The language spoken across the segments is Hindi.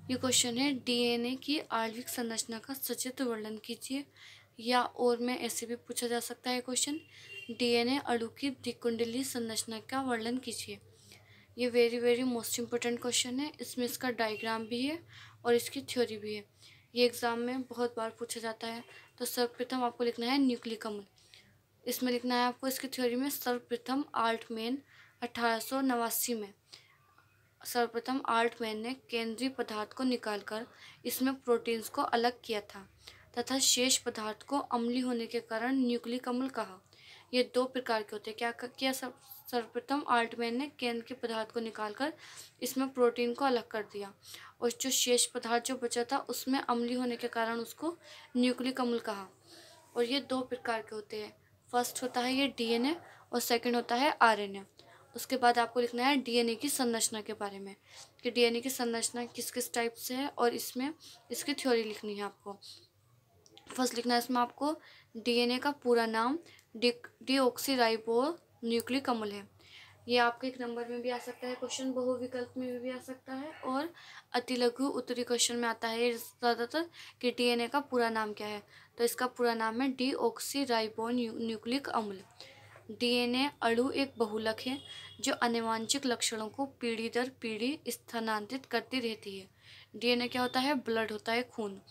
ये क्वेश्चन है डीएनए की आणविक संरचना का सचित्र वर्णन कीजिए, या और में ऐसे भी पूछा जा सकता है क्वेश्चन डीएनए अणु की द्विकुंडलीय संरचना का वर्णन कीजिए। ये very very most important question है। इसमें इसका डायग्राम भी है और इसकी थ्योरी भी है। ये एग्जाम में बहुत बार पूछा जाता है। तो सर्वप्रथम आपको लिखना है न्यूक्लिक अम्ल। इसमें लिखना है आपको इसकी थ्योरी में सर्वप्रथम आल्टमैन 1889 में सर्वप्रथम आल्टमैन ने केंद्रीय पदार्थ को निकालकर इसमें प्रोटीन्स को अलग किया था तथा शेष पदार्थ को अम्लीय होने के कारण न्यूक्लिक अम्ल कहा। ये दो प्रकार के होते हैं। क्या किया सर्वप्रथम आल्टमैन ने केंद्र के पदार्थ को निकालकर इसमें प्रोटीन को अलग कर दिया और जो शेष पदार्थ जो बचा था उसमें अम्लीय होने के कारण उसको न्यूक्लिक अम्ल कहा। और ये दो प्रकार के होते हैं। फर्स्ट होता है ये डीएनए और सेकंड होता है आरएनए। उसके बाद आपको लिखना है डीएनए की संरचना के बारे में कि डीएनए की संरचना किस किस टाइप से है और इसमें इसकी थ्योरी लिखनी है आपको। फर्स्ट लिखना है इसमें आपको डीएनए का पूरा नाम डीऑक्सीराइबो न्यूक्लिक अम्ल है। ये आपके एक नंबर में भी आ सकता है क्वेश्चन, बहुविकल्प में भी आ सकता है और अति लघु उत्तरी क्वेश्चन में आता है ज़्यादातर कि डीएनए का पूरा नाम क्या है। तो इसका पूरा नाम है डीऑक्सीराइबो न्यूक्लिक अम्ल। डीएनए अणु एक बहुलक है जो आनुवंशिक लक्षणों को पीढ़ी दर पीढ़ी स्थानांतरित करती रहती है। डीएनए क्या होता है? ब्लड होता है, खून।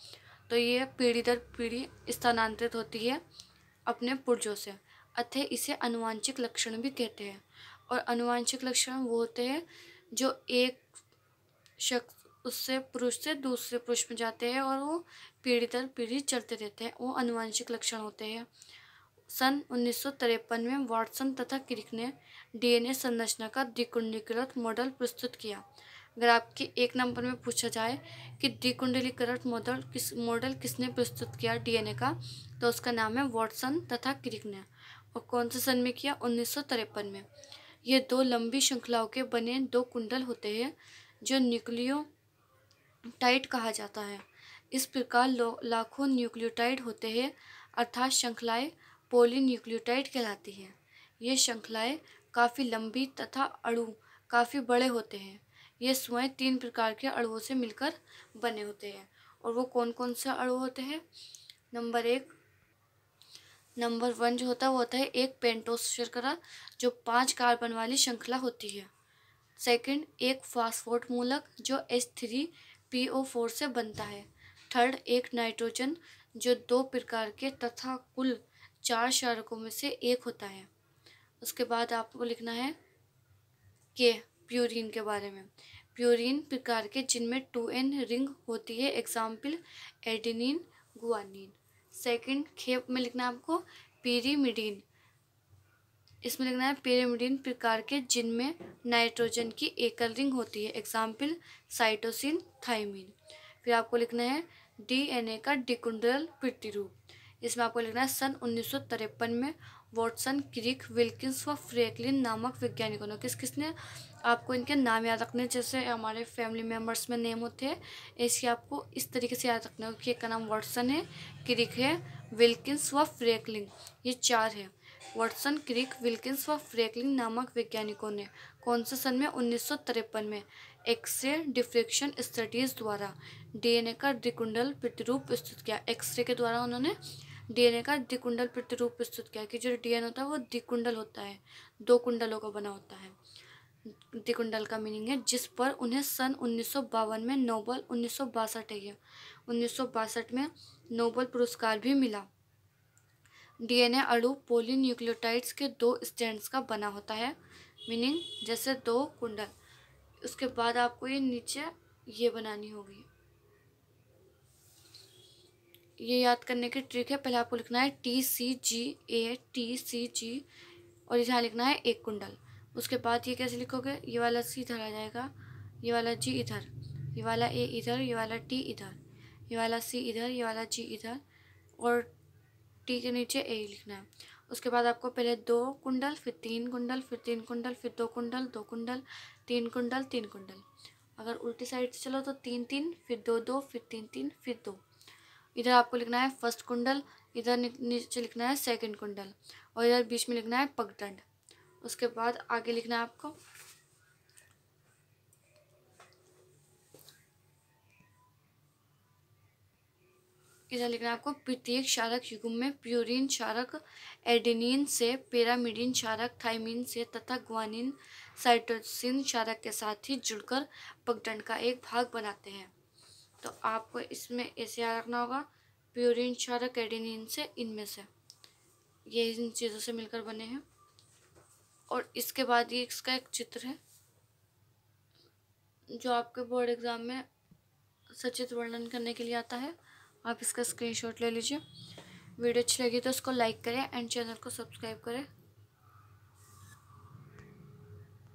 तो ये पीढ़ी दर पीढ़ी स्थानांतरित होती है अपने पुर्जों से, अतः इसे आनुवंशिक लक्षण भी कहते हैं। और आनुवंशिक लक्षण वो होते हैं जो एक शख्स उससे पुरुष से दूसरे पुरुष में जाते हैं और वो पीढ़ी दर पीढ़ी चलते रहते हैं, वो आनुवंशिक लक्षण होते हैं। सन 1953 में वाटसन तथा क्रिक ने डीएनए संरचना का द्विकुंडलीकृत मॉडल प्रस्तुत किया। अगर आपके एक नंबर में पूछा जाए कि द्विकुंडलीकृत मॉडल किसने प्रस्तुत किया डीएनए का, तो उसका नाम है वाटसन तथा क्रिक ने। और कौन से सन में किया? 1953 में। ये दो लंबी श्रृंखलाओं के बने दो कुंडल होते हैं जो न्यूक्लियोटाइड कहा जाता है। इस प्रकार लाखों न्यूक्लियोटाइड होते हैं, अर्थात श्रृंखलाएं पॉलीन्यूक्लियोटाइड कहलाती हैं। ये श्रृंखलाएं काफ़ी लंबी तथा अणु काफ़ी बड़े होते हैं। ये स्वयं 3 प्रकार के अणुओं से मिलकर बने होते हैं। और वो कौन कौन से अणु होते हैं? नंबर 1 जो होता है वो होता है एक पेंटोस शर्करा जो 5 कार्बन वाली श्रृंखला होती है। सेकंड, एक फास्फोट मूलक जो H3PO4 से बनता है। थर्ड, एक नाइट्रोजन जो 2 प्रकार के तथा कुल 4 क्षारकों में से एक होता है। उसके बाद आपको लिखना है के प्यूरिन के बारे में। प्यूरिन प्रकार के जिनमें 2n रिंग होती है, एग्जाम्पल एडेनिन, गुआनिन। सेकंड, खेप में लिखना है आपको पिरिमिडीन। इसमें लिखना है पिरिमिडीन प्रकार के जिनमें नाइट्रोजन की एकल रिंग होती है, एग्जाम्पल साइटोसिन, थाइमिन। फिर आपको लिखना है डीएनए का द्विकुंडल प्रतिरूप। इसमें आपको लिखना है सन 1953 में वाटसन, क्रिक, विल्किंस व फ्रैंकलिन नामक वैज्ञानिकों ने किसने, आपको इनके नाम याद रखने, जैसे हमारे फैमिली मेम्बर्स में नेम होते हैं ऐसे आपको इस तरीके से याद रखना हो कि एक का नाम वाटसन है, क्रिक है, विल्किंस व फ्रैंकलिन, ये 4 है। वाटसन, क्रिक, विल्किंस व फ्रैंकलिन नामक वैज्ञानिकों ने कौन से सन में? 1953 में एक्सरे डिफ्रेक्शन स्टडीज द्वारा डीएनए का द्विकुंडल प्रतिरूप प्रस्तुत किया। एक्सरे के द्वारा उन्होंने डीएनए का द्विकुंडल प्रतिरूप प्रस्तुत किया कि जो डीएनए होता है वो द्विकुंडल होता है, 2 कुंडलों का बना होता है। द्विकुंडल का मीनिंग है जिस पर उन्हें सन 1952 में नोबल 1962 में नोबल पुरस्कार भी मिला। डीएनए अणु पॉलीन्यूक्लियोटाइड्स के 2 स्ट्रैंड्स का बना होता है, मीनिंग जैसे 2 कुंडल। उसके बाद आपको ये नीचे ये बनानी होगी। ये याद करने की ट्रिक है, पहले आपको लिखना है TCG और यहाँ लिखना है एक कुंडल। उसके बाद ये कैसे लिखोगे? ये वाला सी इधर आ जाएगा, ये वाला जी इधर, ये वाला ए इधर, ये वाला टी इधर, ये वाला सी इधर, ये वाला जी इधर और टी के नीचे ए लिखना है। उसके बाद आपको पहले 2 कुंडल, फिर 3 कुंडल, फिर 3 कुंडल, फिर 2 कुंडल, 2 कुंडल, 3 कुंडल, 3 कुंडल। अगर उल्टी साइड से चलो तो 3 3, फिर 2 2, फिर 3 3, फिर 2। इधर आपको लिखना है फर्स्ट कुंडल, इधर नीचे लिखना है सेकंड कुंडल और इधर बीच में लिखना है पगडंड। उसके बाद आगे लिखना है आपको इधर लिखना है आपको, प्रत्येक क्षारक युग्म में प्यूरिन क्षारक एडेनिन से, पिरामिडिन क्षारक थाइमिन से तथा ग्वानिन साइटोसिन क्षारक के साथ ही जुड़कर पगडंड का एक भाग बनाते हैं। तो आपको इसमें ऐसे याद रखना होगा, प्यूरिन क्षारक एडेनिन से, इनमें से ये इन चीज़ों से मिलकर बने हैं। और इसके बाद ये इसका एक चित्र है जो आपके बोर्ड एग्जाम में सचित्र वर्णन करने के लिए आता है। आप इसका स्क्रीनशॉट ले लीजिए। वीडियो अच्छी लगी तो इसको लाइक करें एंड चैनल को सब्सक्राइब करें।